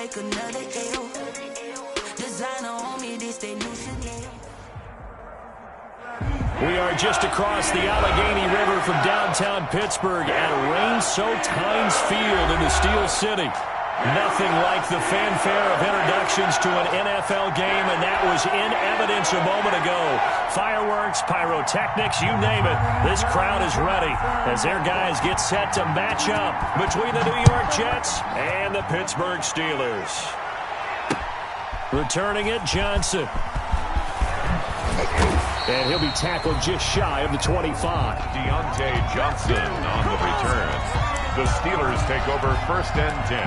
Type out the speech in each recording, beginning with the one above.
take another L. Designer on me, this they new Chanel. We are just across the Allegheny River from downtown Pittsburgh at rain-soaked Heinz Field in the Steel City. Nothing like the fanfare of introductions to an NFL game, and that was in evidence a moment ago. Fireworks, pyrotechnics, you name it. This crowd is ready as their guys get set to match up between the New York Jets and the Pittsburgh Steelers. Returning it, Johnson. And he'll be tackled just shy of the 25. Deontay Johnson on the return. The Steelers take over 1st and 10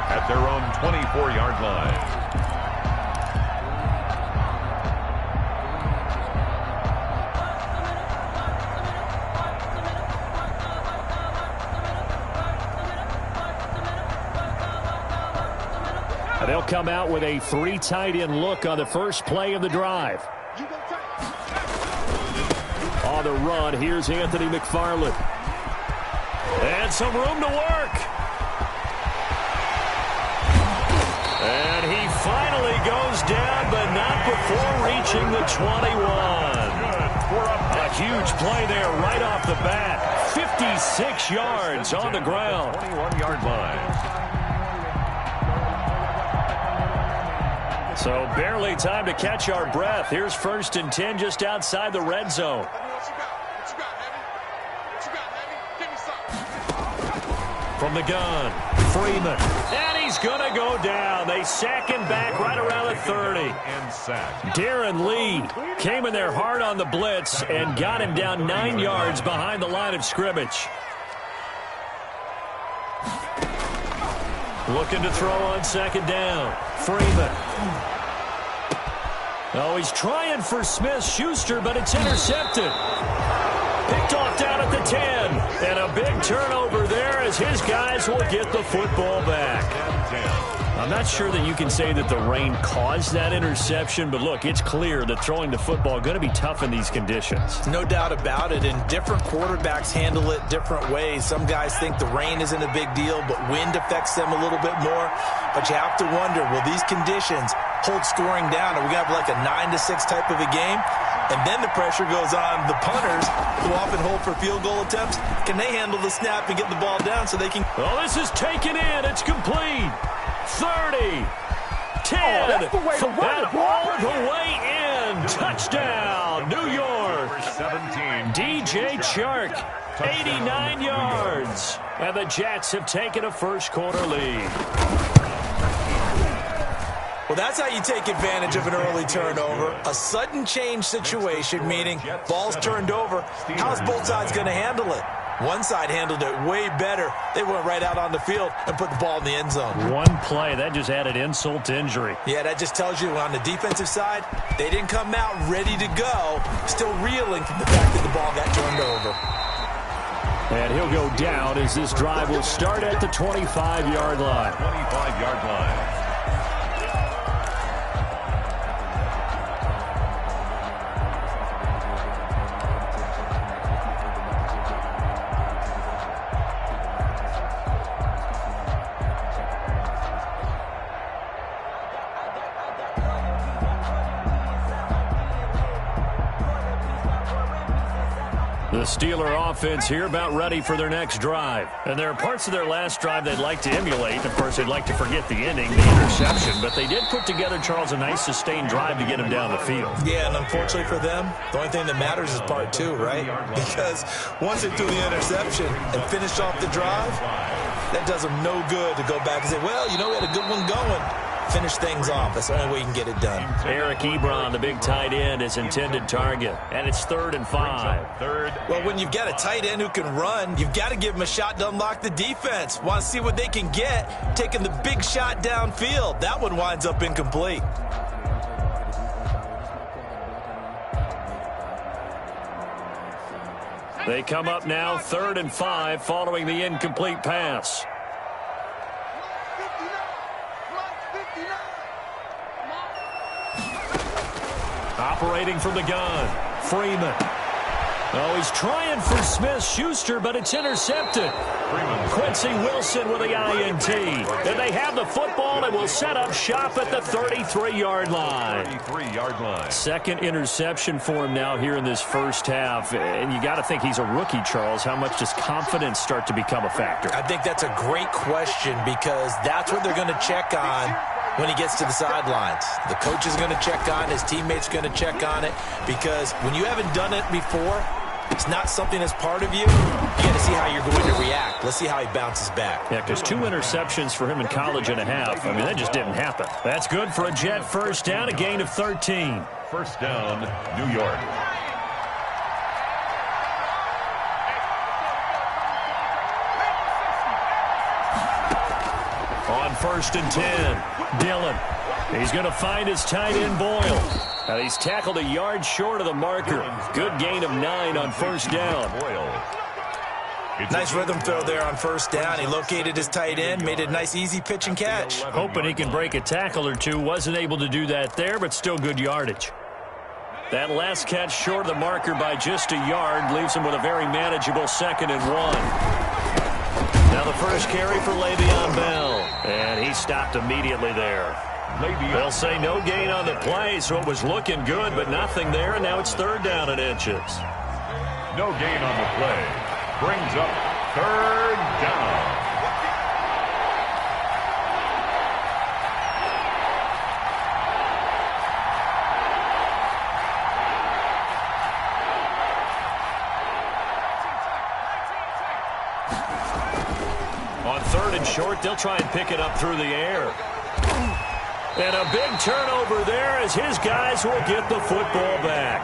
at their own 24-yard line. They'll come out with a 3 tight end look on the first play of the drive. On the run, here's Anthony McFarland. And some room to work. And he finally goes down, but not before reaching the 21. A huge play there right off the bat. 56 yards on the ground. 21-yard line. So barely time to catch our breath. Here's 1st and 10 just outside the red zone. From the gun, Freeman. And he's going to go down. They sack him back right around the 30. Darren Lee came in there hard on the blitz and got him down 9 yards behind the line of scrimmage. Looking to throw on 2nd down. Freeman. Oh, he's trying for Smith-Schuster, but it's intercepted. Picked off down at the 10. And a big turnover there as his guys will get the football back. I'm not sure that you can say that the rain caused that interception, but look, it's clear that throwing the football is going to be tough in these conditions. No doubt about it, and different quarterbacks handle it different ways. Some guys think the rain isn't a big deal, but wind affects them a little bit more. But you have to wonder, will these conditions hold scoring down? Are we going to have like a 9-6 type of a game? And then the pressure goes on the punters, who often hold for field goal attempts. Can they handle the snap and get the ball down so they can... Oh, this is taken in. It's complete. 30, 10, and all the way in. Touchdown, New York. 17. DJ Chark, 89 yards. And the Jets have taken a first-quarter lead. Well, that's how you take advantage of an early turnover. A sudden change situation, meaning ball's turned over. How's both sides going to handle it? One side handled it way better. They went right out on the field and put the ball in the end zone. One play, that just added insult to injury. Yeah, that just tells you on the defensive side, they didn't come out ready to go, still reeling from the fact that the ball got turned over. And he'll go down as this drive will start at the 25-yard line. 25-yard line. The Steeler offense here about ready for their next drive. And there are parts of their last drive they'd like to emulate. Of course, they'd like to forget the ending, the interception. But they did put together, Charles, a nice sustained drive to get him down the field. Yeah, and unfortunately for them, the only thing that matters is part 2, right? Because once they threw the interception and finished off the drive, that does them no good to go back and say, well, you know, we had a good one going. Finish things off. That's the only way you can get it done. Eric Ebron, the big tight end, is intended target. And it's 3rd and 5. Well, when you've got a tight end who can run, you've got to give him a shot to unlock the defense. Want to see what they can get, taking the big shot downfield. That one winds up incomplete. They come up now 3rd and 5 following the incomplete pass. Operating from the gun, Freeman. Oh, he's trying for Smith-Schuster, but it's intercepted. Quincy Wilson with the INT. And they have the football and will set up shop at the 33-yard line. 33-yard line. Second interception for him now here in this first half. And you got to think he's a rookie, Charles. How much does confidence start to become a factor? I think that's a great question because that's what they're going to check on when he gets to the sidelines. The coach is going to check on it. His teammates are going to check on it because when you haven't done it before, it's not something that's part of you. You got to see how you're going to react. Let's see how he bounces back. Yeah, because 2 interceptions for him in college and a half. I mean, that just didn't happen. That's good for a Jet first down, a gain of 13. First down, New York. On first and 10, Dillon. He's going to find his tight end, Boyle. And he's tackled a yard short of the marker. Good gain of 9 on first down. Nice rhythm throw there on first down. He located his tight end, made a nice easy pitch and catch. Hoping he can break a tackle or two. Wasn't able to do that there, but still good yardage. That last catch short of the marker by just a yard leaves him with a very manageable 2nd and 1. Now the first carry for Le'Veon Bell. And he stopped immediately there. They'll say no gain on the play, so it was looking good, but nothing there, and now it's 3rd down and inches. No gain on the play. Brings up 3rd down. On 3rd and short, they'll try and pick it up through the air. And a big turnover there as his guys will get the football back.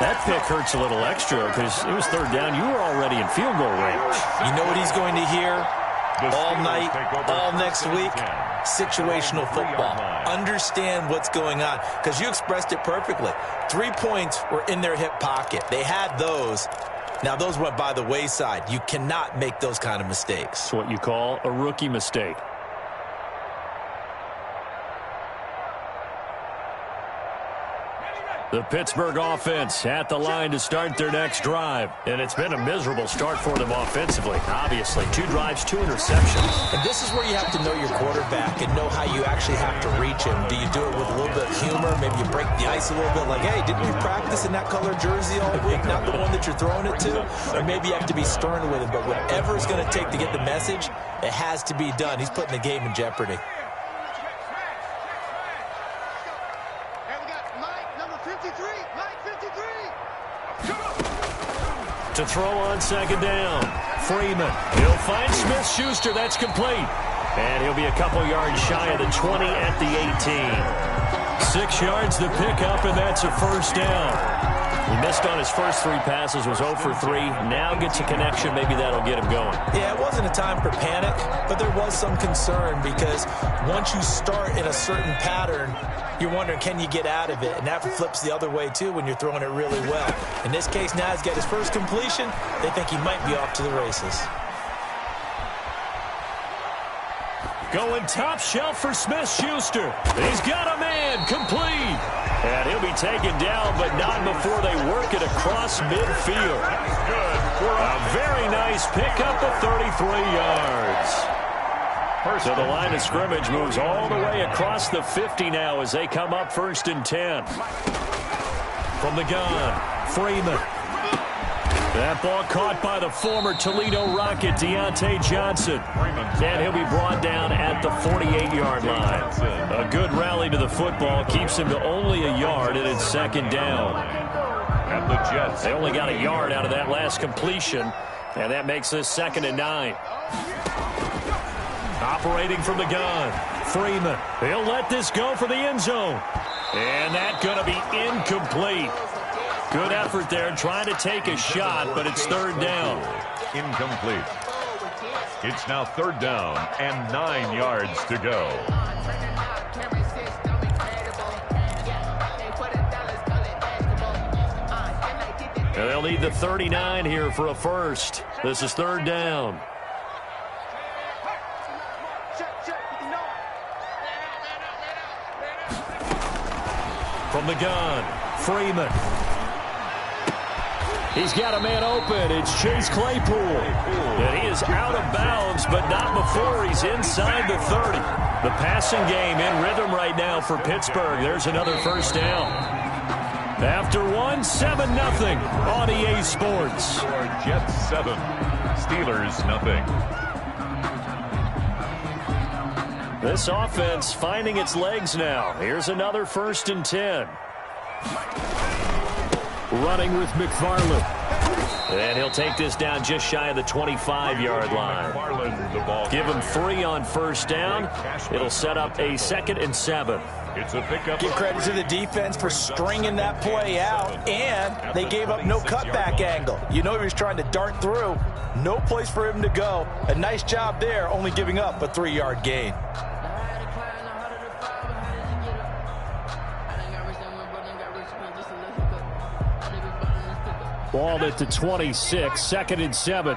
That pick hurts a little extra because it was 3rd down. You were already in field goal range. You know what he's going to hear all night, all next week? Situational football. Understand what's going on because you expressed it perfectly. 3 points were in their hip pocket. They had those. Now, those went by the wayside. You cannot make those kind of mistakes. It's what you call a rookie mistake. The Pittsburgh offense at the line to start their next drive. And it's been a miserable start for them offensively. Obviously, 2 drives, 2 interceptions. And this is where you have to know your quarterback and know how you actually have to reach him. Do you do it with a little bit of humor? Maybe you break the ice a little bit like, hey, didn't we practice in that color jersey all week? Not the one that you're throwing it to? Or maybe you have to be stern with him. But whatever it's going to take to get the message, it has to be done. He's putting the game in jeopardy. To throw on 2nd down. Freeman. He'll find Smith-Schuster. That's complete. And he'll be a couple yards shy of the 20 at the 18. 6 yards to pick up, and that's a first down. He missed on his first 3 passes, was 0 for 3. Now gets a connection. Maybe that'll get him going. Yeah, it wasn't a time for panic, but there was some concern because once you start in a certain pattern, you're wondering, can you get out of it? And that flips the other way, too, when you're throwing it really well. In this case, now he's got his first completion. They think he might be off to the races. Going top shelf for Smith-Schuster. He's got a man, complete. And he'll be taken down, but not before they work it across midfield. Good. A very nice pickup of 33 yards. So the line of scrimmage moves all the way across the 50 now as they come up 1st and 10. From the gun, Freeman. That ball caught by the former Toledo Rocket, Deontay Johnson. And he'll be brought down at the 48-yard line. A good rally to the football keeps him to only a yard, and it's 2nd down. And the Jets. They only got a yard out of that last completion, and that makes this 2nd and 9. Operating from the gun, Freeman. He'll let this go for the end zone. And that's going to be incomplete. Good effort there, trying to take a shot, but it's 3rd down. Incomplete. It's now 3rd down and 9 yards to go. And they'll need the 39 here for a first. This is 3rd down. From the gun, Freeman. He's got a man open. It's Chase Claypool. And he is out of bounds, but not before he's inside the 30. The passing game in rhythm right now for Pittsburgh. There's another first down. After one, 7-0 on EA Sports. Jets 7, Steelers 0. This offense finding its legs now. Here's another 1st and 10. Running with McFarland. And he'll take this down just shy of the 25-yard line. Give him 3 on first down. It'll set up a 2nd and 7. It's a pickup. Give credit to the defense for stringing that play out, and they gave up no cutback angle. You know he was trying to dart through. No place for him to go. A nice job there, only giving up a 3-yard gain. Ball at the 26, 2nd and 7.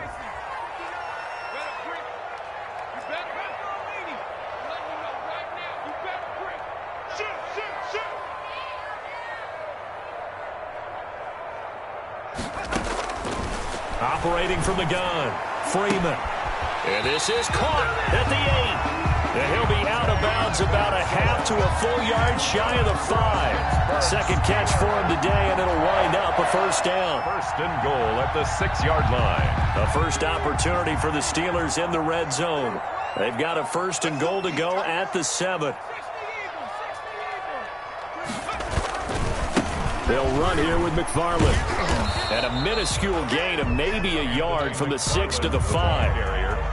Operating from the gun, Freeman. And this is caught at the 8. And he'll be out of bounds about a half to a full yard shy of the 5. Second catch for him today, and it'll wind up a first down. 1st and goal at the 6-yard line. A first opportunity for the Steelers in the red zone. They've got a 1st and goal to go at the 7. They'll run here with McFarland. And a minuscule gain of maybe a yard from the 6 to the 5.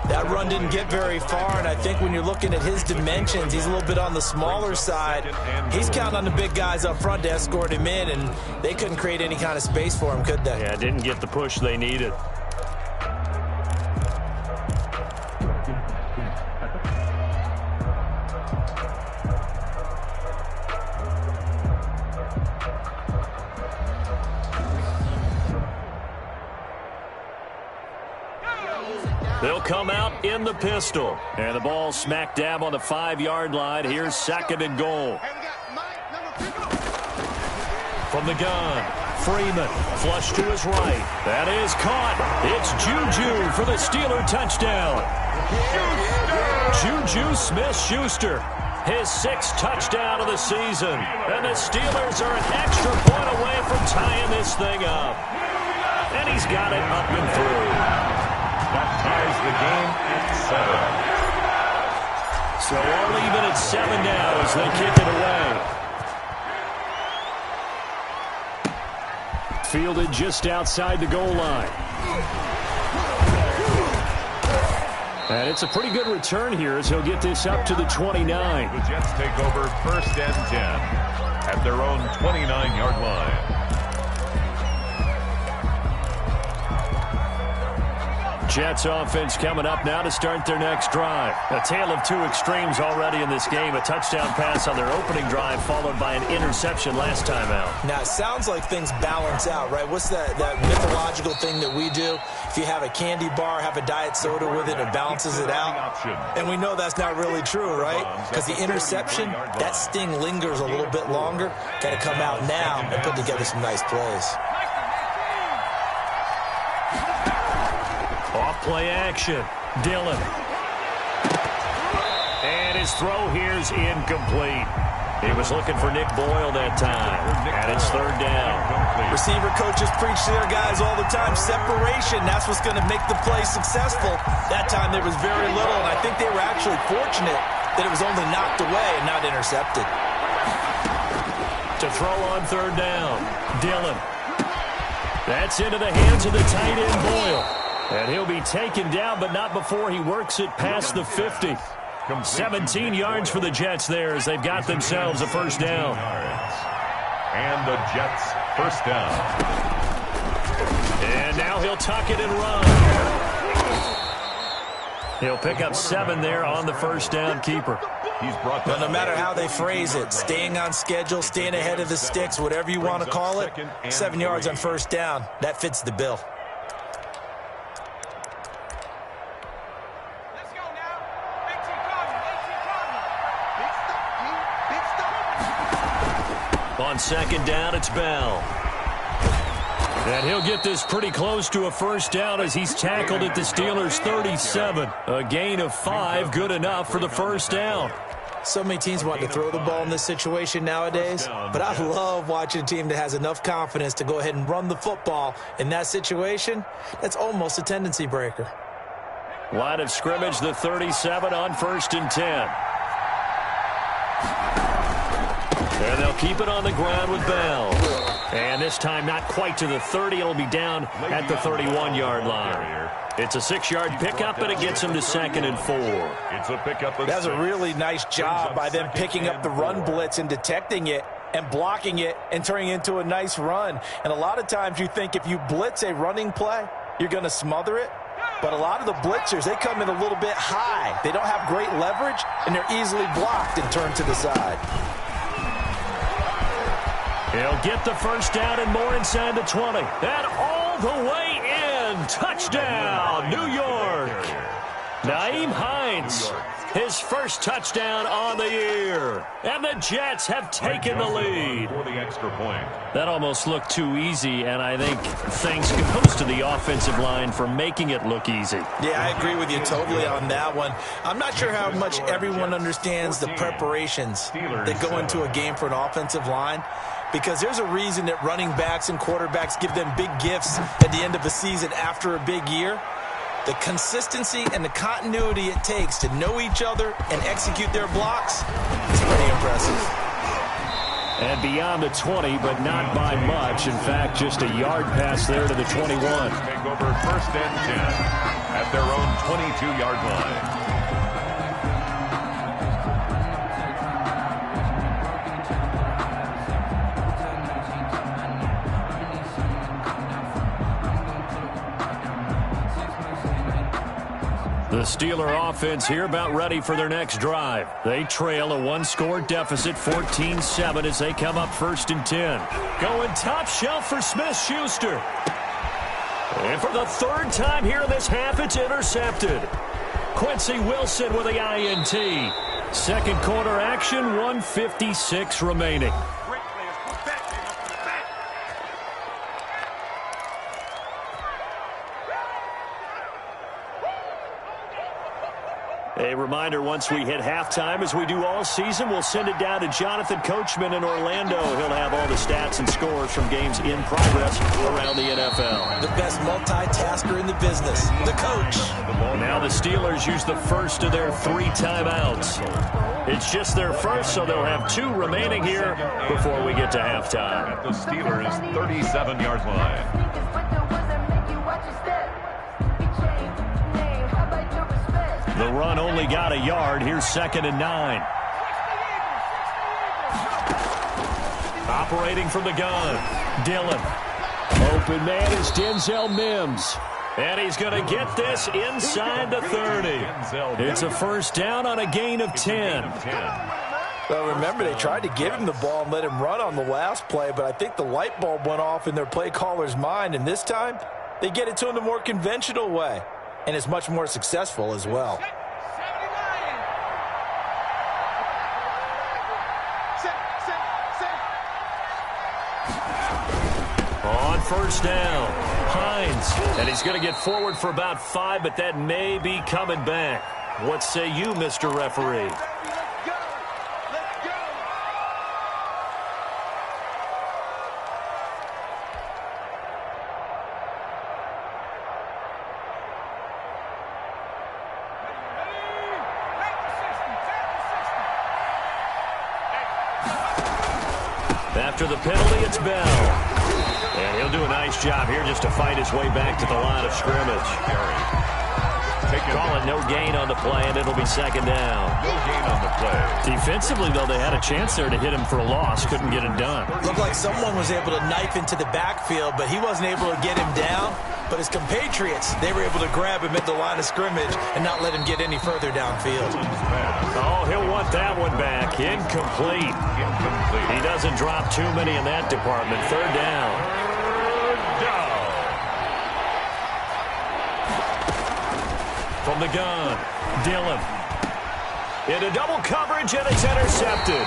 That run didn't get very far, and I think when you're looking at his dimensions, he's a little bit on the smaller side. He's counting on the big guys up front to escort him in, and they couldn't create any kind of space for him, could they? Yeah, didn't get the push they needed. They'll come out in the pistol. And the ball smack dab on the 5-yard line. Here's 2nd and goal. From the gun, Freeman, flush to his right. That is caught. It's Juju for the Steeler touchdown. Juju Smith-Schuster, his 6th touchdown of the season. And the Steelers are an extra point away from tying this thing up. And he's got it up and through. That ties the game at 7. So all even at 7 now as they kick it away. Fielded just outside the goal line. And it's a pretty good return here as he'll get this up to the 29. The Jets take over 1st and 10 at their own 29-yard line. Jets offense coming up now to start their next drive. A tale of 2 extremes already in this game. A touchdown pass on their opening drive followed by an interception last time out. Now, it sounds like things balance out, right? What's that mythological thing that we do? If you have a candy bar, have a diet soda with it, it balances it out. And we know that's not really true, right? Because the interception, that sting lingers a little bit longer. Got to come out now and put together some nice plays. Off-play action. Dillon. And his throw here's incomplete. He was looking for Nick Boyle that time. And it's 3rd down. Receiver coaches preach to their guys all the time. Separation, that's what's going to make the play successful. That time there was very little, and I think they were actually fortunate that it was only knocked away and not intercepted. To throw on 3rd down. Dillon. That's into the hands of the tight end Boyle. And he'll be taken down, but not before he works it past the 50. 17 yards for the Jets there as they've got themselves a 1st down. And the Jets 1st down. And now he'll tuck it and run. He'll pick up 7 there on the 1st down keeper. He's brought no matter how they phrase it, staying on schedule, staying ahead of the sticks, whatever you want to call it, 7 yards on 1st down, that fits the bill. On 2nd down, it's Bell. And he'll get this pretty close to a first down as he's tackled at the Steelers' 37. A gain of 5, good enough for the first down. So many teams want to throw the ball in this situation nowadays, but I love watching a team that has enough confidence to go ahead and run the football. In that situation, that's almost a tendency breaker. Line of scrimmage, the 37 on 1st and 10. And they'll keep it on the ground with Bell. And this time not quite to the 30. It'll be down at the 31-yard line. It's a 6-yard pickup, and it gets him to 2nd and 4. It's a pickup of That's a really nice job by them picking up the run blitz and detecting it and blocking it and turning it into a nice run. And a lot of times you think if you blitz a running play, you're going to smother it. But a lot of the blitzers, they come in a little bit high. They don't have great leverage, and they're easily blocked and turned to the side. He'll get the first down and more inside the 20. And all the way in. Touchdown, New York. Naeem Hines, his first touchdown on the year. And the Jets have taken the lead. For the extra point. That almost looked too easy, and I think thanks goes to the offensive line for making it look easy. Yeah, I agree with you totally on that one. I'm not sure how much everyone understands the preparations that go into a game for an offensive line, because there's a reason that running backs and quarterbacks give them big gifts at the end of a season after a big year. The consistency and the continuity it takes to know each other and execute their blocks is pretty impressive. And beyond the 20, but not by much. In fact, just a yard pass there to the 21. Take over 1st and 10 at their own 22-yard line. The Steeler offense here about ready for their next drive. They trail a 1-score deficit, 14-7, as they come up 1st and 10. Going top shelf for Smith-Schuster. And for the 3rd time here in this half, it's intercepted. Quincy Wilson with the INT. Second quarter action, 1:56 remaining. A reminder, once we hit halftime, as we do all season, we'll send it down to Jonathan Coachman in Orlando. He'll have all the stats and scores from games in progress around the NFL. The best multitasker in the business, the coach. Now the Steelers use the first of their 3 timeouts. It's just their first, so they'll have 2 remaining here before we get to halftime. At the Steelers' 37-yard line. The run only got a yard. Here's 2nd and 9. Operating from the gun, Dillon. Open man is Denzel Mims. And he's going to get this inside the 30. It's a first down on a gain of 10. Well, remember, they tried to give him the ball and let him run on the last play, but I think the light bulb went off in their play caller's mind, and this time they get it to him the more conventional way. And it's much more successful as well. On first down, Hines. And he's going to get forward for about 5, but that may be coming back. What say you, Mr. Referee? After the penalty, it's Bell. And he'll do a nice job here just to fight his way back to the line of scrimmage. Call it no gain on the play, and it'll be 2nd down. No gain on the play. Defensively, though, they had a chance there to hit him for a loss. Couldn't get it done. Looked like someone was able to knife into the backfield, but he wasn't able to get him down. But his compatriots, they were able to grab him at the line of scrimmage and not let him get any further downfield. Oh, he'll want that one back. Incomplete. He doesn't drop too many in that department. 3rd down. From the gun, Dillon. Into double coverage, and it's intercepted.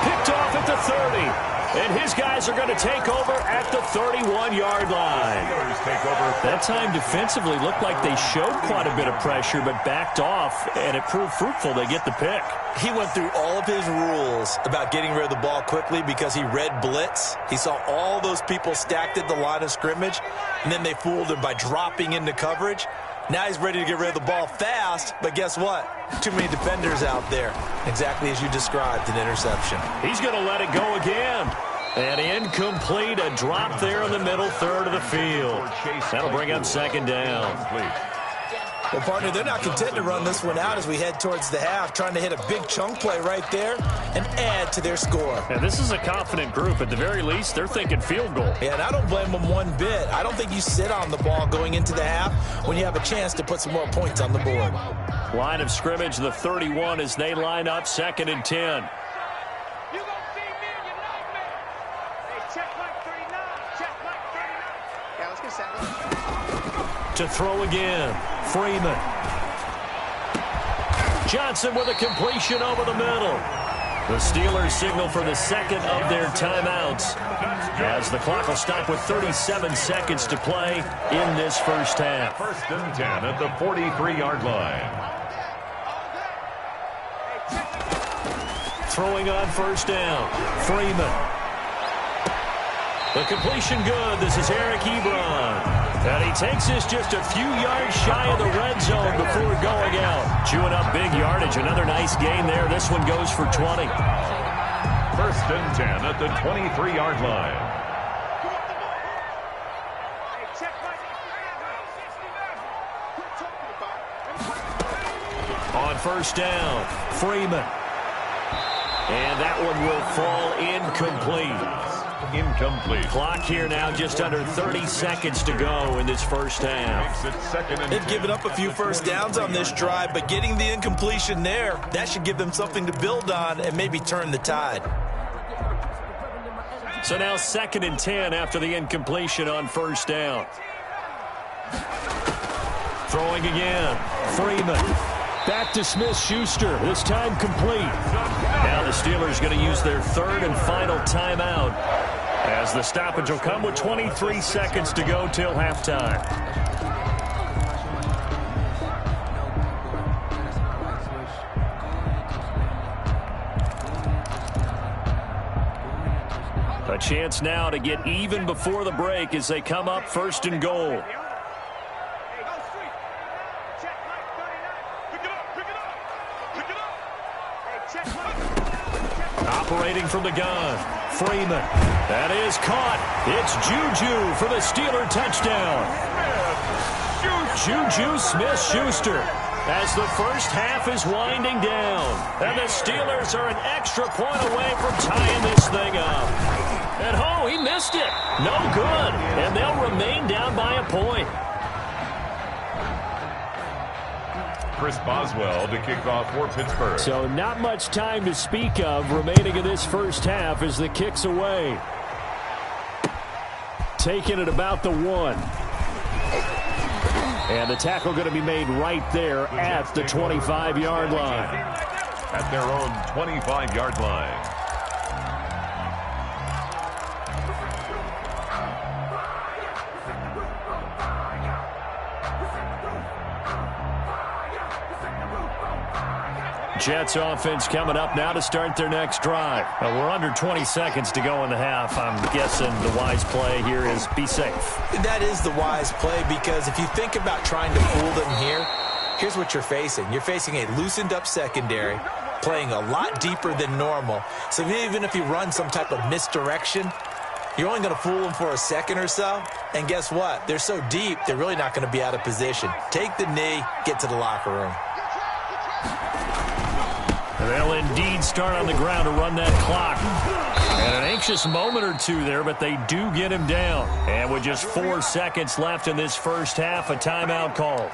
Picked off at the 30. And his guys are going to take over at the 31-yard line. That time defensively looked like they showed quite a bit of pressure but backed off, and it proved fruitful. They get the pick. He went through all of his rules about getting rid of the ball quickly because he read blitz. He saw all those people stacked at the line of scrimmage, and then they fooled him by dropping into coverage. Now he's ready to get rid of the ball fast, but guess what? Too many defenders out there. Exactly as you described, an interception. He's going to let it go again. And incomplete, a drop there in the middle third of the field. That'll bring up second down. Well, partner, they're not content to run this one out as we head towards the half, trying to hit a big chunk play right there and add to their score. And this is a confident group. At the very least, they're thinking field goal. Yeah, and I don't blame them one bit. I don't think you sit on the ball going into the half when you have a chance to put some more points on the board. Line of scrimmage, the 31 as they line up, 2nd and 10. To throw again, Freeman. Johnson with a completion over the middle. The Steelers signal for the second of their timeouts as the clock will stop with 37 seconds to play in this first half. 1st and 10 at the 43-yard line. Throwing on 1st down, Freeman. The completion good. This is Eric Ebron. And he takes this just a few yards shy of the red zone before going out. Chewing up big yardage. Another nice gain there. This one goes for 20. 1st and 10 at the 23-yard line. On 1st down, Freeman. And that one will fall incomplete. Incomplete. Clock here now just under 30 seconds to go in this first half. They've given up a few first downs on this drive, but getting the incompletion there, that should give them something to build on and maybe turn the tide. So now 2nd and 10 after the incompletion on 1st down. Throwing again, Freeman. Back to Smith-Schuster, this time complete. Now the Steelers going to use their 3rd and final timeout as the stoppage will come with 23 seconds to go till halftime. A chance now to get even before the break as they come up 1st and goal. Operating from the gun, Freeman. That is caught. It's Juju for the Steeler touchdown. Juju Smith-Schuster as the first half is winding down. And the Steelers are an extra point away from tying this thing up. And oh, he missed it. No good. And they'll remain down by a point. Chris Boswell to kick off for Pittsburgh. So not much time to speak of remaining in this first half as the kick's away. Taking it about the 1. And the tackle going to be made right there at the 25-yard line. At their own 25-yard line. Jets offense coming up now to start their next drive. We're under 20 seconds to go in the half. I'm guessing the wise play here is be safe. That is the wise play because if you think about trying to fool them here, here's what you're facing. You're facing a loosened up secondary, playing a lot deeper than normal. So even if you run some type of misdirection, you're only going to fool them for a second or so. And guess what? They're so deep, they're really not going to be out of position. Take the knee, get to the locker room. They'll indeed start on the ground to run that clock. And an anxious moment or two there, but they do get him down. And with just 4 seconds left in this first half, a timeout call.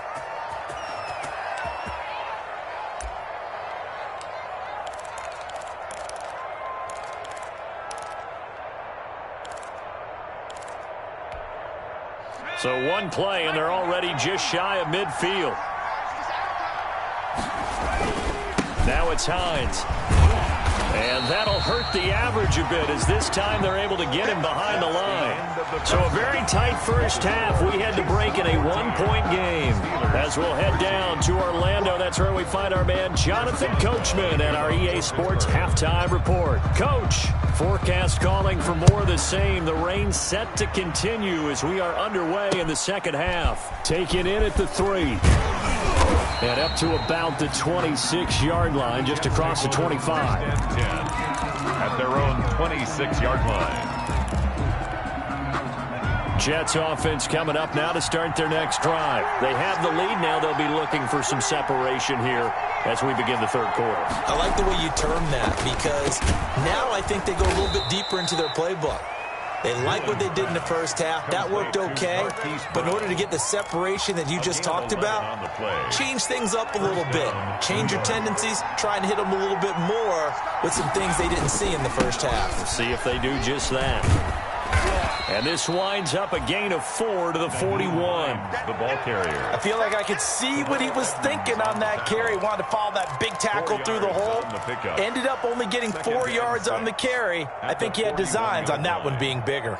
So one play, and they're already just shy of midfield. Now it's Hines. And that'll hurt the average a bit as this time they're able to get him behind the line. So a very tight first half. We had to break in a one-point game. As we'll head down to Orlando, that's where we find our man Jonathan Coachman at our EA Sports Halftime Report. Coach, forecast calling for more of the same. The rain set to continue as we are underway in the second half. Taken in at the 3. And up to about the 26-yard line, just across the 25. At their own 26-yard line. Jets offense coming up now to start their next drive. They have the lead now. They'll be looking for some separation here as we begin the third quarter. I like the way you term that because now I think they go a little bit deeper into their playbook. They like what they did in the first half. That worked okay. But in order to get the separation that you just talked about, change things up a little bit. Change your tendencies. Try and hit them a little bit more with some things they didn't see in the first half. We'll see if they do just that. And this winds up a gain of 4 to the 41. The ball carrier. I feel like I could see what he was thinking on that carry. Wanted to follow that big tackle through the hole. Ended up only getting 4 yards on the carry. I think he had designs on that one being bigger.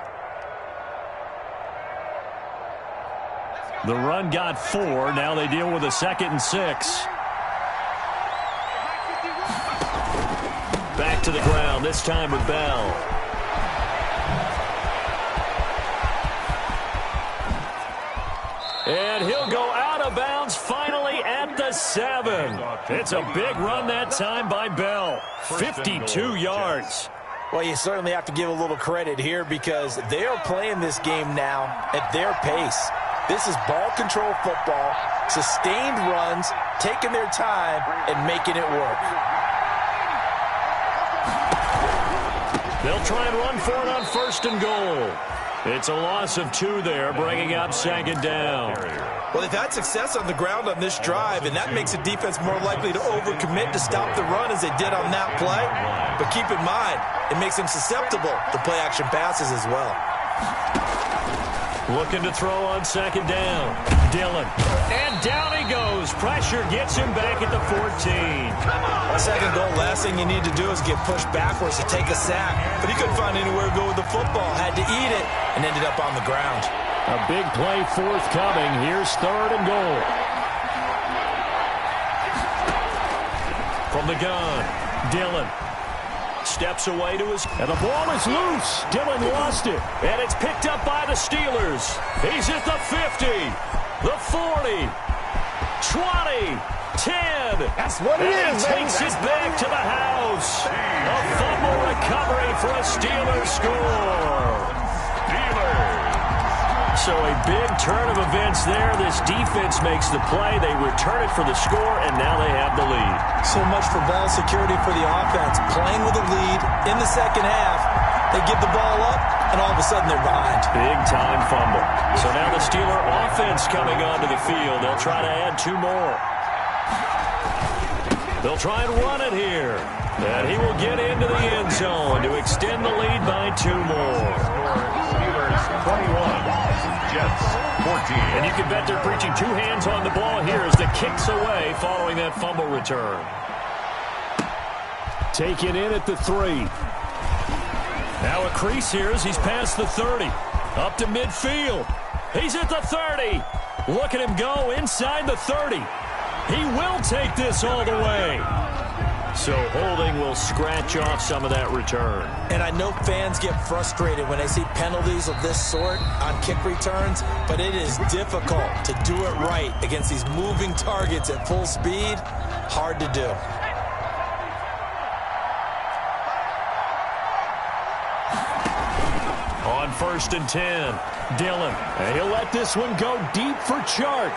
The run got 4. Now they deal with a 2nd and 6. Back to the ground, this time with Bell. And he'll go out of bounds finally at the 7. It's a big run that time by Bell. 52 yards. Well, you certainly have to give a little credit here because they are playing this game now at their pace. This is ball control football, sustained runs, taking their time and making it work. They'll try and run for it on 1st and goal. It's a loss of 2 there, bringing up 2nd down. Well, they've had success on the ground on this drive, and that makes a defense more likely to overcommit to stop the run as they did on that play. But keep in mind, it makes them susceptible to play-action passes as well. Looking to throw on 2nd down. Dillon. And down he goes. Pressure gets him back at the 14. On 2nd goal, last thing you need to do is get pushed backwards to take a sack. But he couldn't find anywhere to go with the football. Had to eat it and ended up on the ground. A big play forthcoming. Here's 3rd and goal. From the gun, Dillon. Steps away to his... And the ball is loose. Dillon lost it. And it's picked up by the Steelers. He's at the 50, the 40, 20, 10. That's what it is, And takes it back to the house. A fumble recovery for a Steelers score. Steelers. So a big turn of events there. This defense makes the play. They return it for the score, and now they have the lead. So much for ball security for the offense. Playing with a lead in the second half. They give the ball up, and all of a sudden they're behind. Big-time fumble. So now the Steeler offense coming onto the field. They'll try to add 2 more. They'll try and run it here. And he will get into the end zone to extend the lead by 2 more. Steelers 21. Jets 14. And you can bet they're preaching 2 hands on the ball here as the kick's away following that fumble return. Taken in at the 3. Now a crease here as he's past the 30. Up to midfield. He's at the 30. Look at him go inside the 30. He will take this all the way. So holding will scratch off some of that return. And I know fans get frustrated when they see penalties of this sort on kick returns, but it is difficult to do it right against these moving targets at full speed. Hard to do. On 1st and 10, Dillon. And he'll let this one go deep for Chark.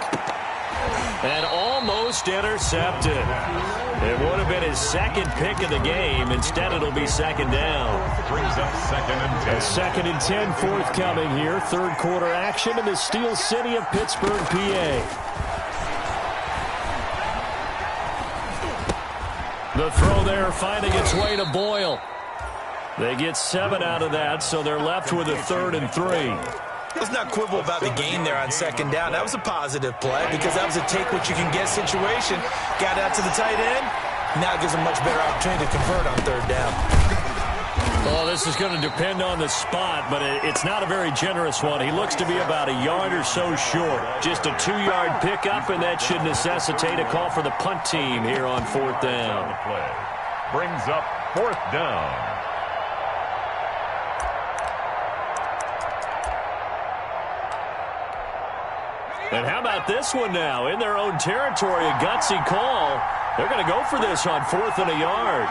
And almost intercepted. It would have been his 2nd pick of the game. Instead, it'll be 2nd down. Brings up 2nd and 10. A 2nd and 10 forthcoming here. 3rd quarter action in the Steel City of Pittsburgh, PA. The throw there finding its way to Boyle. They get 7 out of that, so they're left with a 3rd and 3. Let's not quibble about the gain there on 2nd down. That was a positive play because that was a take what you can get situation. Got out to the tight end, Now it gives them much better opportunity to convert on third down. Well, this is going to depend on the spot, but it's not a very generous one. He looks to be about a yard or so short. Just a 2-yard pickup, and that should necessitate a call for the punt team here on fourth down. Play brings up fourth down. And how about this one now? In their own territory, a gutsy call. They're going to go for this on 4th and a yard.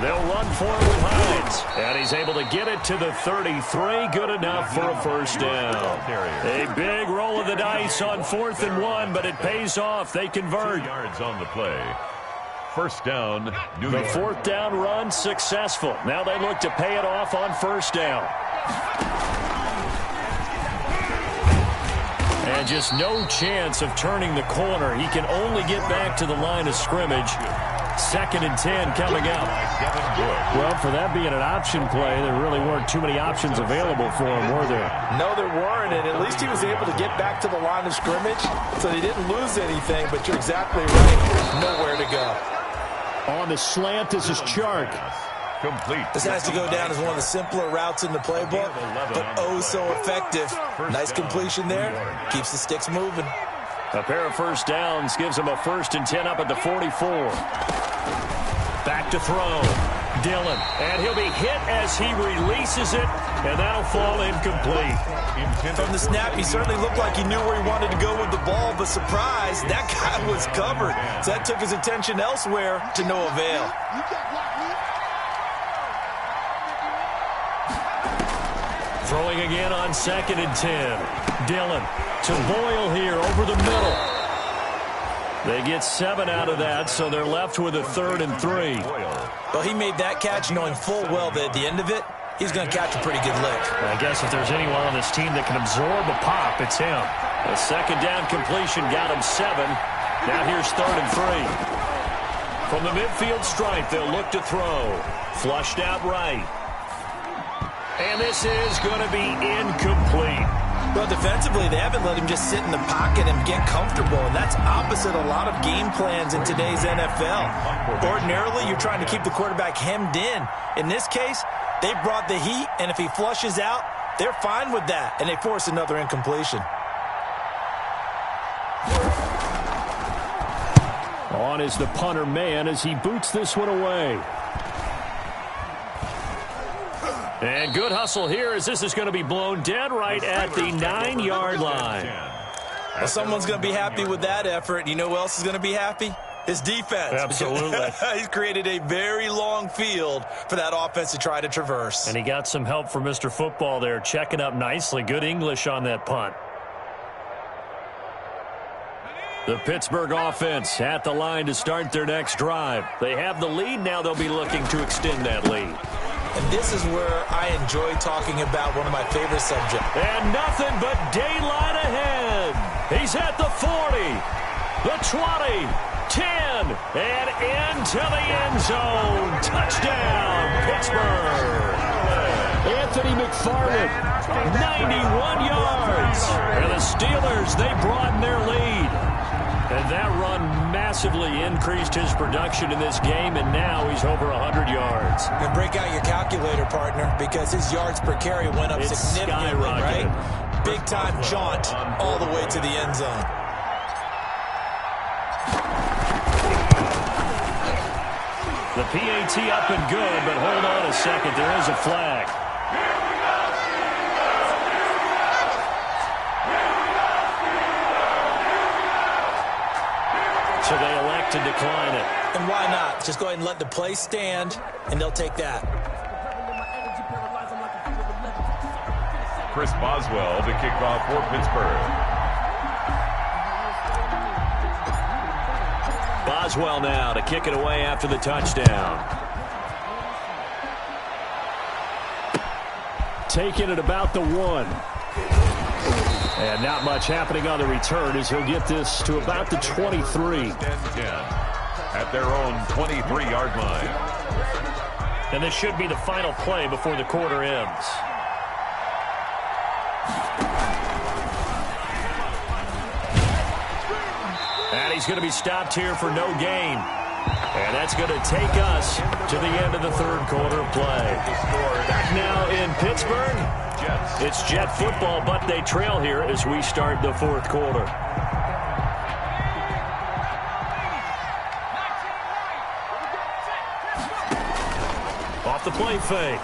They'll run for it with Hines. And he's able to get it to the 33. Good enough for a first down. A big roll of the dice on 4th and 1, but it pays off. They convert. 2 yards on the play. First down, New The York. fourth down run successful. Now they look to pay it off on first down. And just no chance of turning the corner. He can only get back to the line of scrimmage. 2nd and 10 coming up. Well, for that being an option play, there really weren't too many options available for him, were there? No, there weren't, and at least he was able to get back to the line of scrimmage, so he didn't lose anything, but you're exactly right. Nowhere to go. On the slant, this is Chark. Complete. This has to go down as one of the simpler routes in the playbook, but oh so effective. Nice completion there. Keeps the sticks moving. A pair of first downs gives him a 1st and 10 up at the 44. Back to throw. Dillon. And he'll be hit as he releases it, and that'll fall incomplete. From the snap, he certainly looked like he knew where he wanted to go with the ball, but surprise, that guy was covered. So that took his attention elsewhere to no avail. Throwing again on 2nd and 10. Dillon to Boyle here over the middle. They get 7 out of that, so they're left with a 3rd and 3. Well, he made that catch knowing full well that at the end of it, he's going to catch a pretty good lick. I guess if there's anyone on this team that can absorb a pop, it's him. A 2nd down completion got him 7. Now here's 3rd and 3. From the midfield stripe, they'll look to throw. Flushed out right. And this is going to be incomplete. Well, defensively, they haven't let him just sit in the pocket and get comfortable, and that's opposite a lot of game plans in today's NFL. Ordinarily, you're trying to keep the quarterback hemmed in. In this case, they brought the heat, and if he flushes out, they're fine with that, and they force another incompletion. On is the punter man as he boots this one away. And good hustle here as this is going to be blown dead right at the 9-yard line. Well, someone's going to be happy with that effort. You know who else is going to be happy? His defense. Absolutely. He's created a very long field for that offense to try to traverse. And he got some help from Mr. Football there, checking up nicely. Good English on that punt. The Pittsburgh offense at the line to start their next drive. They have the lead. Now they'll be looking to extend that lead. And this is where I enjoy talking about one of my favorite subjects. And nothing but daylight ahead. He's at the 40, the 20, 10, and into the end zone. Touchdown, Pittsburgh. Anthony McFarland, 91 yards. And the Steelers, they broaden their lead. And that run massively increased his production in this game, and now he's over 100 yards. And break out your calculator, partner, because his yards per carry went up significantly, right? Big-time jaunt all the way to the end zone. The PAT up and good, but hold on a second. There is a flag. So they elect to decline it. And why not? Just go ahead and let the play stand, and they'll take that. Chris Boswell to kick off for Pittsburgh. Boswell now to kick it away after the touchdown. Taking it about the 1. And not much happening on the return as he'll get this to about the 23. At their own 23-yard line. And this should be the final play before the quarter ends. And he's going to be stopped here for no gain. And that's going to take us to the end of the third quarter play. Back now in Pittsburgh, it's Jet football, but they trail here as we start the fourth quarter. Off the play fake.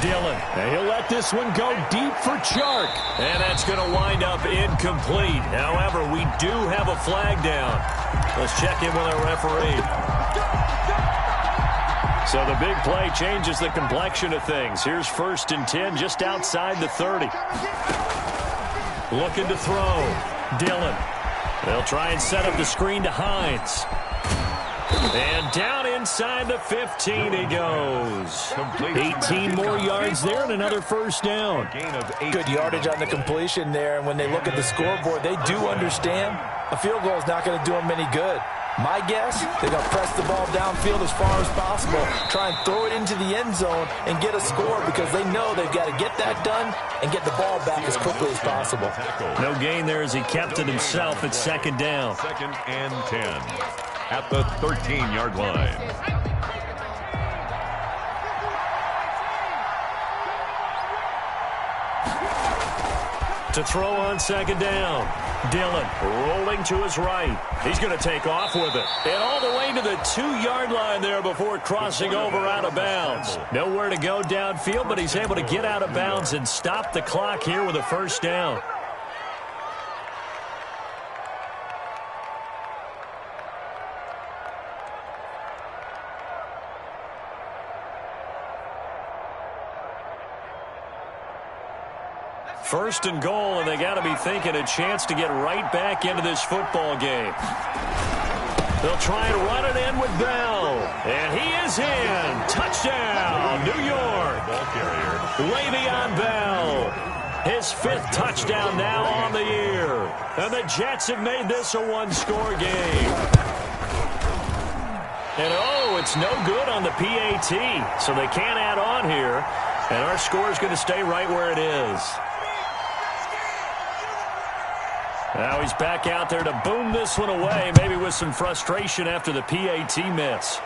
Dillon. And he'll let this one go deep for Chark. And that's going to wind up incomplete. However, we do have a flag down. Let's check in with our referee. So the big play changes the complexion of things. Here's 1st and 10 just outside the 30. Looking to throw. Dillon. They'll try and set up the screen to Hines. And down inside the 15 he goes. 18 more yards there and another first down. Good yardage on the completion there. And when they look at the scoreboard, they do understand a field goal is not going to do them any good. My guess, they're going to press the ball downfield as far as possible, try and throw it into the end zone and get a score because they know they've got to get that done and get the ball back as quickly as possible. No gain there as he kept it himself at 2nd down. 2nd and 10 at the 13-yard line. To throw on 2nd down. Dillon rolling to his right. He's going to take off with it. And all the way to the 2-yard line there before crossing over out of bounds. Nowhere to go downfield, but he's able to get out of bounds and stop the clock here with a first down. First and goal, and they got to be thinking a chance to get right back into this football game. They'll try and run it in with Bell. And he is in. Touchdown, New York. Le'Veon Bell. His 5th touchdown now on the year. And the Jets have made this a one-score game. And, it's no good on the PAT, so they can't add on here. And our score is going to stay right where it is. Now he's back out there to boom this one away, maybe with some frustration after the PAT miss.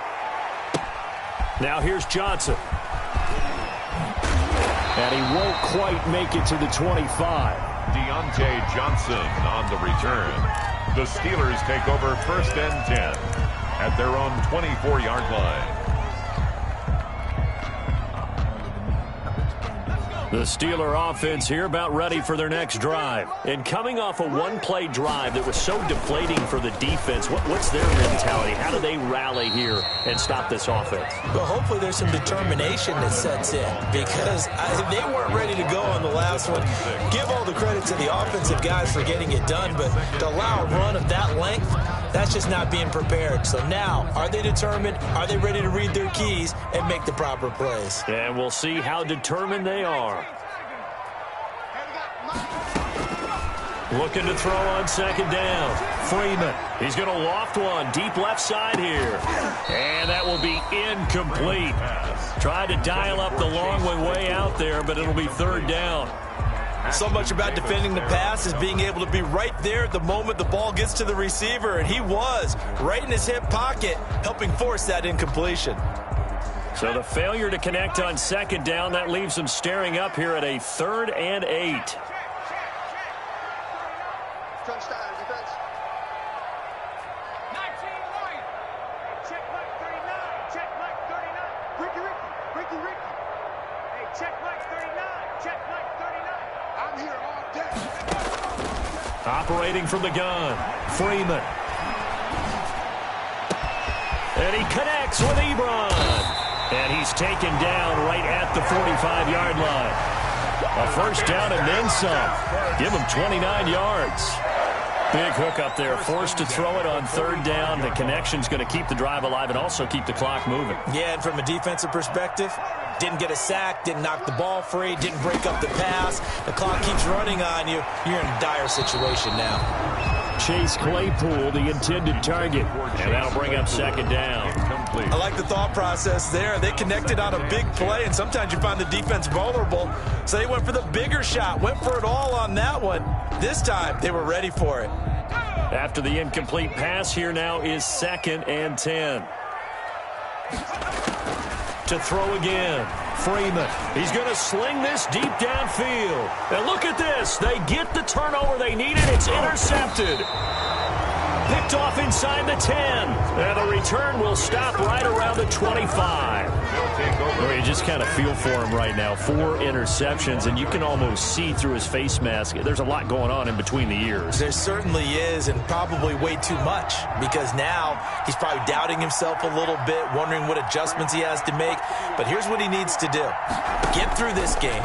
Now here's Johnson. And he won't quite make it to the 25. Deontay Johnson on the return. The Steelers take over 1st and 10 at their own 24-yard line. The Steeler offense here about ready for their next drive. And coming off a one-play drive that was so deflating for the defense, what's their mentality? How do they rally here and stop this offense? Well, hopefully there's some determination that sets in because they weren't ready to go on the last one. Give all the credit to the offensive guys for getting it done, but to allow a run of that length, that's just not being prepared. So now, are they determined? Are they ready to read their keys and make the proper plays? And we'll see how determined they are. Looking to throw on 2nd down. Freeman. He's going to loft one deep left side here. And that will be incomplete. Tried to dial up the long one way out there, but it'll be 3rd down. So much about defending the pass is being able to be right there at the moment the ball gets to the receiver, and he was right in his hip pocket, helping force that incompletion. So the failure to connect on 2nd down, that leaves them staring up here at a 3rd and 8. Operating from the gun, Freeman. And he connects with Ebron. And he's taken down right at the 45-yard line. A first down and then some. Give him 29 yards. Big hook up there, forced to throw it on 3rd down. The connection's going to keep the drive alive and also keep the clock moving. Yeah, and from a defensive perspective, didn't get a sack, didn't knock the ball free, didn't break up the pass. The clock keeps running on you. You're in a dire situation now. Chase Claypool, the intended target. And that'll bring up 2nd down. I like the thought process there. They connected on a big play, and sometimes you find the defense vulnerable. So they went for the bigger shot, went for it all on that one. This time, they were ready for it. After the incomplete pass, here now is 2nd and 10. To throw again. Freeman. He's going to sling this deep downfield. And look at this. They get the turnover they needed. It's intercepted. Picked off inside the 10. And the return will stop right around the 25. Well, you just kind of feel for him right now. 4 interceptions, and you can almost see through his face mask. There's a lot going on in between the ears. There certainly is, and probably way too much, because now he's probably doubting himself a little bit, wondering what adjustments he has to make. But here's what he needs to do. Get through this game.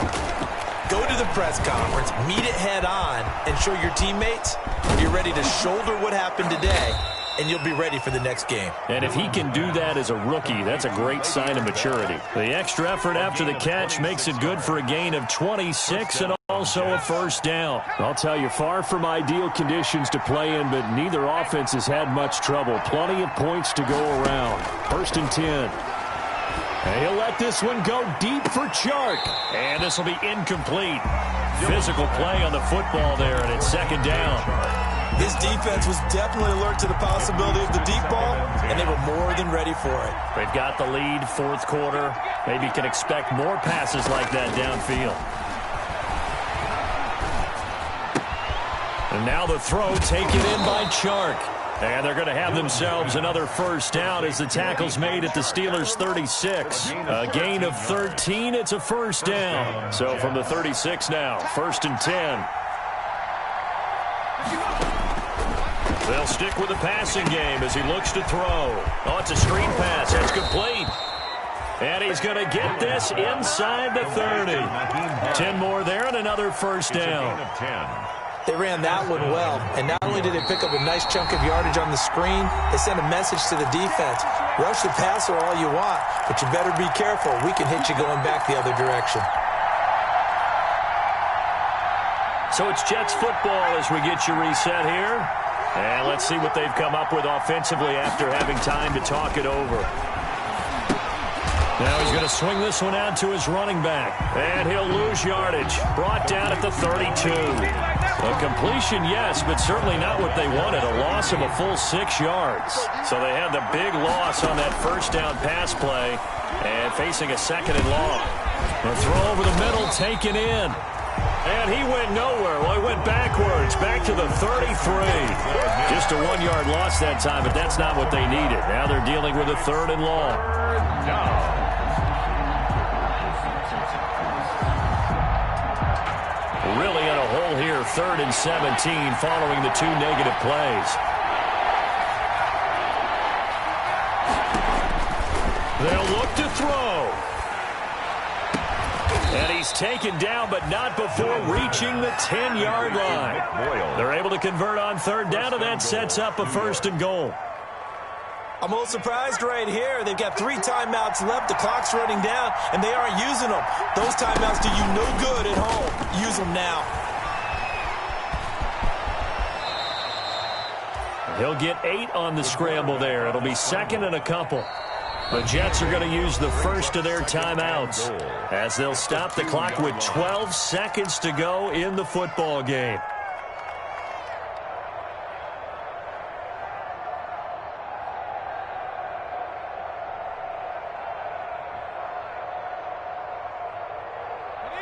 Go to the press conference, meet it head on, and show your teammates you're ready to shoulder what happened today, and you'll be ready for the next game. And if he can do that as a rookie, that's a great sign of maturity. The extra effort after the catch makes it good for a gain of 26 and also a first down. I'll tell you, far from ideal conditions to play in, but neither offense has had much trouble. Plenty of points to go around. 1st and 10. And he'll let this one go deep for Chark. And this will be incomplete. Physical play on the football there, and it's 2nd down. This defense was definitely alert to the possibility of the deep ball, and they were more than ready for it. They've got the lead, 4th quarter. Maybe can expect more passes like that downfield. And now the throw taken in by Chark. And they're going to have themselves another first down as the tackle's made at the Steelers' 36. A gain of 13, it's a first down. So from the 36 now, 1st and 10. They'll stick with the passing game as he looks to throw. Oh, it's a screen pass. That's complete. And he's going to get this inside the 30. 10 more there and another first down. They ran that one well, and not only did they pick up a nice chunk of yardage on the screen, they sent a message to the defense. Rush the passer all you want, but you better be careful. We can hit you going back the other direction. So it's Jets football as we get you reset here. And let's see what they've come up with offensively after having time to talk it over. Now he's going to swing this one out to his running back. And he'll lose yardage. Brought down at the 32. A completion, yes, but certainly not what they wanted. A loss of a full 6 yards. So they had the big loss on that first down pass play. And facing a 2nd and long. The throw over the middle taken in. And he went nowhere. Well, he went backwards, back to the 33. Just a 1-yard loss that time, but that's not what they needed. Now they're dealing with a 3rd and long. Really in a hole here, 3rd and 17 following the 2 negative plays. They'll look to throw. And he's taken down, but not before reaching the 10-yard line. They're able to convert on 3rd down, and that sets up a 1st and goal. I'm a little surprised right here. They've got 3 timeouts left. The clock's running down, and they aren't using them. Those timeouts do you no good at home. Use them now. He'll get 8 on the scramble there. It'll be 2nd and a couple. The Jets are going to use the first of their timeouts as they'll stop the clock with 12 seconds to go in the football game.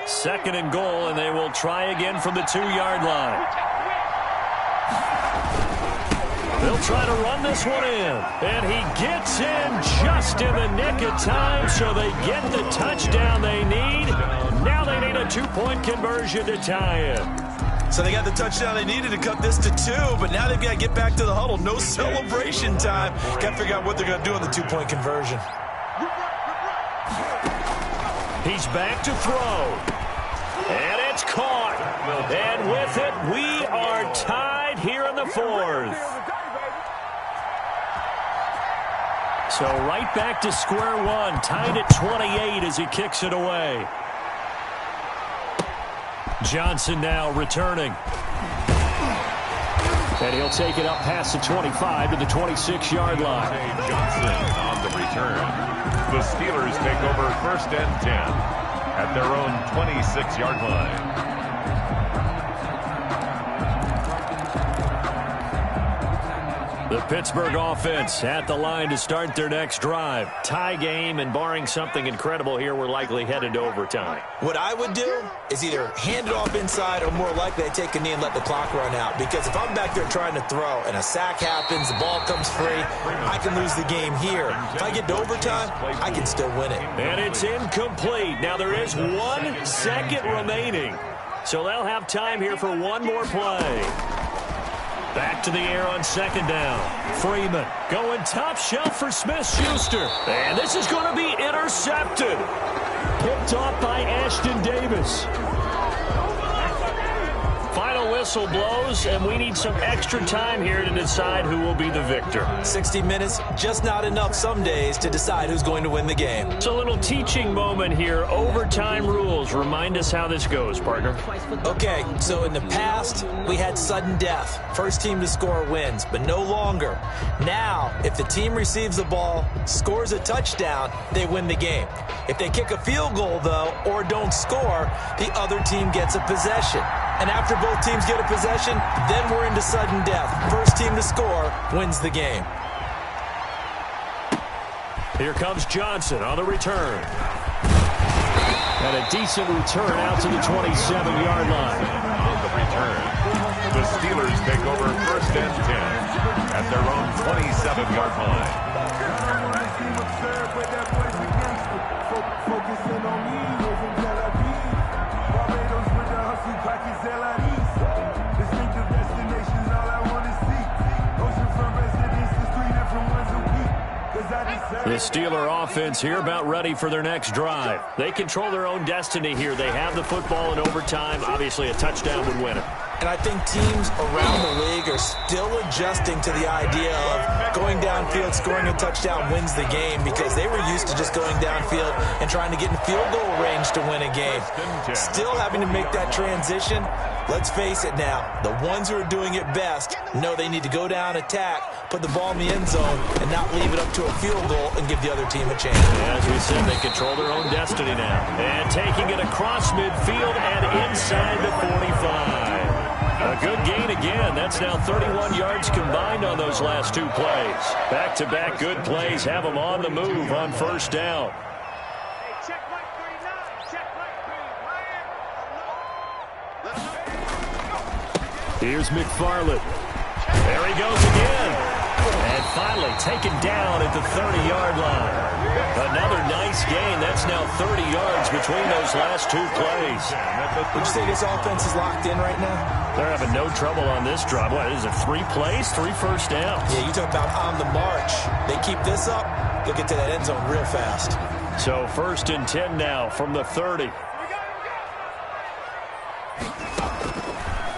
Second and goal, and they will try again from the 2-yard line. They'll try to run this one in, and he gets in just in the nick of time, so they get the touchdown they need. Now they need a 2-point conversion to tie it. So they got the touchdown they needed to cut this to 2, but now they've got to get back to the huddle. No celebration time. Got to figure out what they're going to do on the 2-point conversion. He's back to throw. And it's caught. And with it, we are tied here in the 4th. So right back to square one, tied at 28 as he kicks it away. Johnson now returning. And he'll take it up past the 25 to the 26-yard line. Johnson on the return. The Steelers take over 1st and 10 at their own 26-yard line. The Pittsburgh offense at the line to start their next drive. Tie game, and barring something incredible here, we're likely headed to overtime. What I would do is either hand it off inside or more likely I take a knee and let the clock run out. Because if I'm back there trying to throw and a sack happens, the ball comes free, I can lose the game here. If I get to overtime, I can still win it. And it's incomplete. Now there is 1 second remaining. So they'll have time here for one more play. Back to the air on second down. Freeman going top shelf for Smith-Schuster. And this is going to be intercepted. Picked off by Ashton Davis. Final whistle blows, and we need some extra time here to decide who will be the victor. 60 minutes, just not enough some days to decide who's going to win the game. It's a little teaching moment here. Overtime rules. Remind us how this goes, partner. Okay, so in the past, we had sudden death. First team to score wins, but no longer. Now, if the team receives the ball, scores a touchdown, they win the game. If they kick a field goal, though, or don't score, the other team gets a possession. And after both teams get a possession, then we're into sudden death. First team to score wins the game. Here comes Johnson on the return. And a decent return out to the 27-yard line. On the return, the Steelers take over first and 10 at their own 27-yard line. The Steeler offense here about ready for their next drive. They control their own destiny here. They have the football in overtime. Obviously, a touchdown would win it. And I think teams around the league are still adjusting to the idea of going downfield, scoring a touchdown wins the game, because they were used to just going downfield and trying to get in field goal range to win a game. Still having to make that transition. Let's face it now, the ones who are doing it best know they need to go down, attack, put the ball in the end zone, and not leave it up to a field goal and give the other team a chance. As we said, they control their own destiny now. And taking it across midfield and inside the 45. A good gain again. That's now 31 yards combined on those last two plays. Back-to-back good plays have them on the move on first down. Here's McFarland. There he goes again. And finally taken down at the 30-yard line. Another nice gain. That's now 30 yards between those last two plays. Would you say this offense is locked in right now? They're having no trouble on this drive. What is it, 3 plays, 3 first downs? Yeah, you talk about on the march. They keep this up, they'll get to that end zone real fast. So first and 10 now from the 30.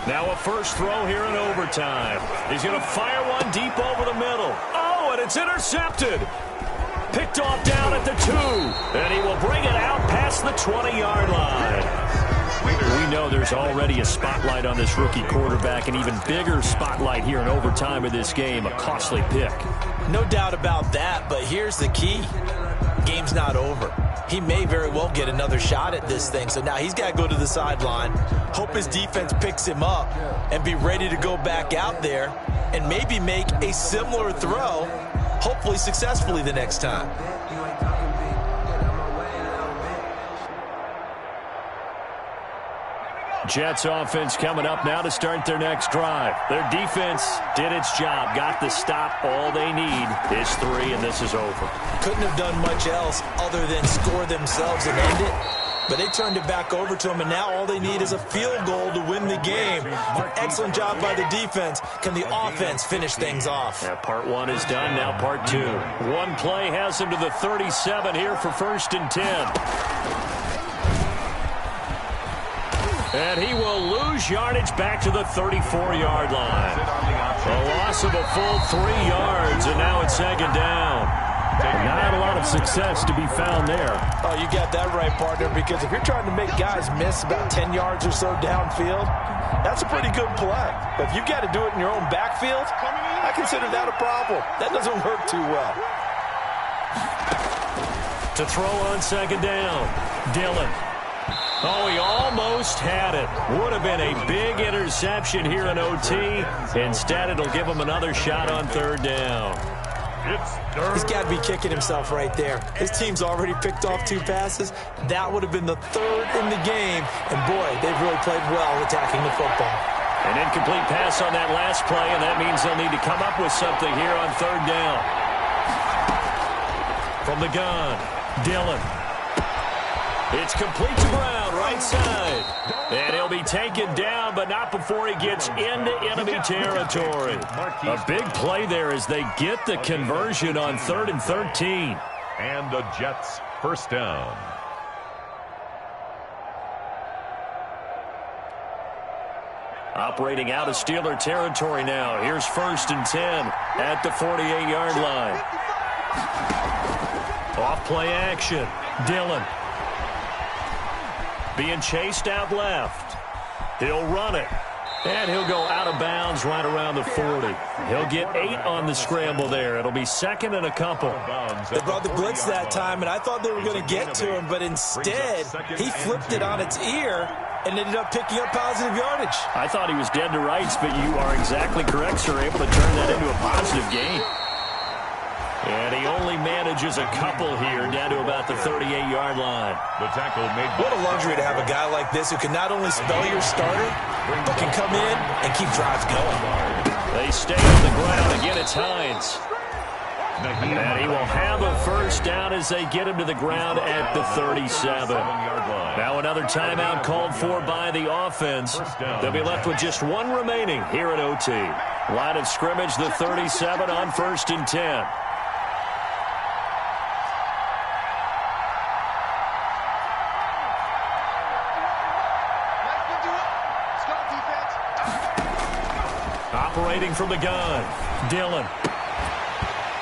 Now a first throw here in overtime. He's going to fire one deep over the middle. Oh, and it's intercepted. Picked off down at the 2. And he will bring it out past the 20-yard line. We know there's already a spotlight on this rookie quarterback, an even bigger spotlight here in overtime of this game. A costly pick. No doubt about that, but here's the key. Game's not over. He may very well get another shot at this thing, so now he's got to go to the sideline, hope his defense picks him up, and be ready to go back out there and maybe make a similar throw, hopefully successfully the next time. Jets offense coming up now to start their next drive. Their defense did its job, got the stop. All they need is 3, and this is over. Couldn't have done much else other than score themselves and end it. But they turned it back over to them, and now all they need is a field goal to win the game. An excellent job by the defense. Can the offense finish things off? Yeah, part 1 is done, now part 2. One play has him to the 37 here for first and 10. And he will lose yardage back to the 34-yard line. A loss of a full 3 yards, and now it's second down. Not a lot of success to be found there. Oh, you got that right, partner, because if you're trying to make guys miss about 10 yards or so downfield, that's a pretty good play. But if you've got to do it in your own backfield, I consider that a problem. That doesn't work too well. To throw on second down, Dillon. Oh, he almost had it. Would have been a big interception here in OT. Instead, it'll give him another shot on third down. He's got to be kicking himself right there. His team's already picked off 2 passes. That would have been the 3rd in the game. And, boy, they've really played well attacking the football. An incomplete pass on that last play, and that means they'll need to come up with something here on third down. From the gun, Dillon. It's complete to Brown, right side. And he'll be taken down, but not before he gets into enemy territory. A big play there as they get the conversion on 3rd and 13. And the Jets first down. Operating out of Steeler territory now. Here's 1st and 10 at the 48-yard line. Off play action. Dillon. Being chased out left. He'll run it. And he'll go out of bounds right around the 40. He'll get 8 on the scramble there. It'll be 2nd and a couple. They brought the blitz that time, and I thought they were going to get to him, but instead he flipped it on its ear and ended up picking up positive yardage. I thought he was dead to rights, but you are exactly correct, sir. Able to turn that into a positive gain. And he only manages a couple here down to about the 38-yard line. The tackle made. What a luxury to have a guy like this who can not only spell your starter, but can come in and keep drives going. They stay on the ground. Again, it's Hines. And he will have a first down as they get him to the ground at the 37. Now another timeout called for by the offense. They'll be left with just 1 remaining here at OT. Line of scrimmage, the 37 on 1st and 10. Operating from the gun, Dillon.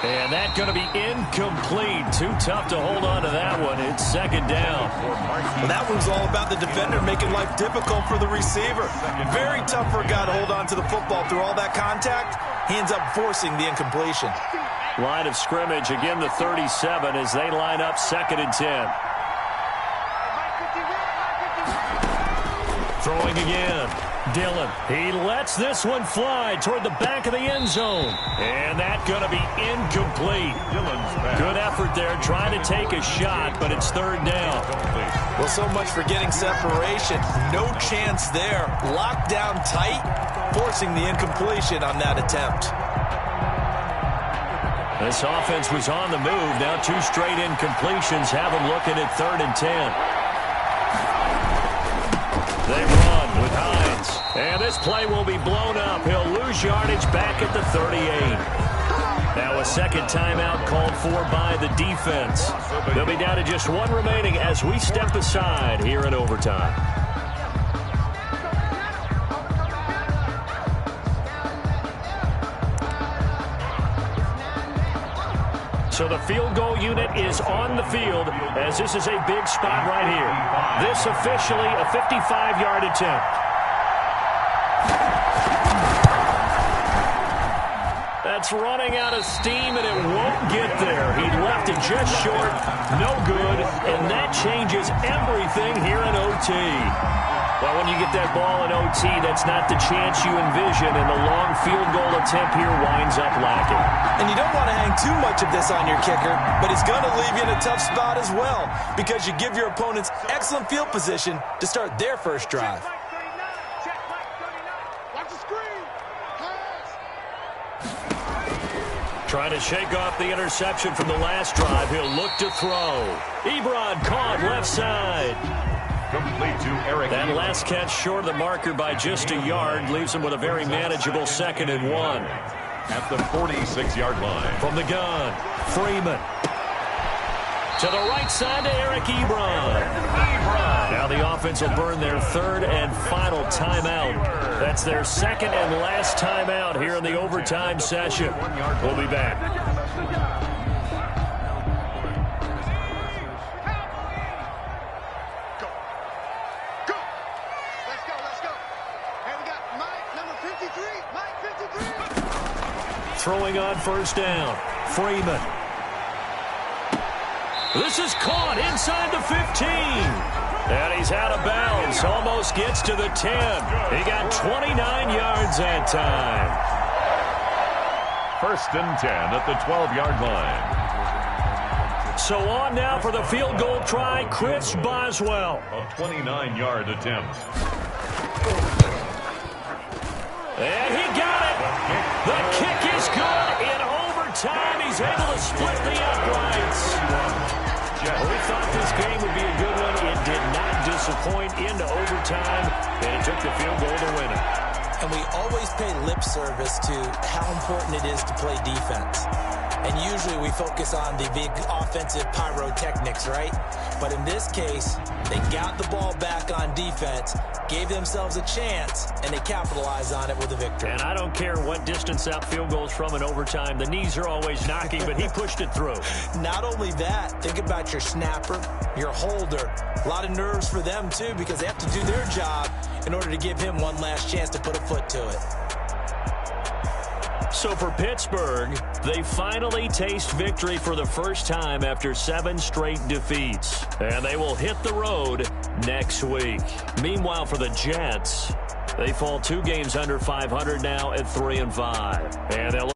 And that's going to be incomplete. Too tough to hold on to that one. It's 2nd down. Well, that one's all about the defender making life difficult for the receiver. Very tough for a guy to hold on to the football through all that contact. He ends up forcing the incompletion. Line of scrimmage, again the 37 as they line up 2nd and 10. Throwing again. Dillon. He lets this one fly toward the back of the end zone. And that's going to be incomplete. Good effort there trying to take a shot, but it's 3rd down. Well, so much for getting separation. No chance there. Locked down tight, forcing the incompletion on that attempt. This offense was on the move. Now 2 straight incompletions have them looking at 3rd and 10. They run with Hines. And this play will be blown up. He'll lose yardage back at the 38. Now a 2nd timeout called for by the defense. They'll be down to just 1 remaining as we step aside here in overtime. So the field goal unit is on the field as this is a big spot right here. This officially a 55-yard attempt. That's running out of steam, and it won't get there. He left it just short, no good, and that changes everything here in OT. Well, when you get that ball in OT, that's not the chance you envision, and the long field goal attempt here winds up lacking. And you don't want to hang too much of this on your kicker, but he's going to leave you in a tough spot as well because you give your opponents excellent field position to start their first drive. Trying to shake off the interception from the last drive. He'll look to throw. Ebron caught left side. Complete to Eric. That last catch short of the marker by just a yard leaves him with a very manageable 2nd and 1. At the 46-yard line. From the gun, Freeman. To the right side to Eric Ebron. Now the offense will burn their 3rd and final timeout. That's their 2nd and last timeout here in the overtime session. We'll be back. Go. Let's go. Hey, we got Mike, number 53. Mike, 53. Throwing on 1st down, Freeman. This is caught inside the 15. And he's out of bounds. Almost gets to the 10. He got 29 yards that time. 1st and 10 at the 12-yard line. So on now for the field goal try, Chris Boswell. A 29-yard attempt. And he got it. The kick is good. In overtime, he's able to split the uprights. Well, we thought this game would be a good one. It did not disappoint into overtime, and it took the field goal to win it. And we always pay lip service to how important it is to play defense. And usually we focus on the big offensive pyrotechnics, right? But in this case, they got the ball back on defense, gave themselves a chance, and they capitalized on it with a victory. And I don't care what distance that field goes from in overtime. The knees are always knocking, but he pushed it through. Not only that, think about your snapper, your holder. A lot of nerves for them, too, because they have to do their job in order to give him one last chance to put a foot to it. So for Pittsburgh, they finally taste victory for the first time after 7 straight defeats. And they will hit the road next week. Meanwhile, for the Jets, they fall 2 games under 500 now at 3-5. And they'll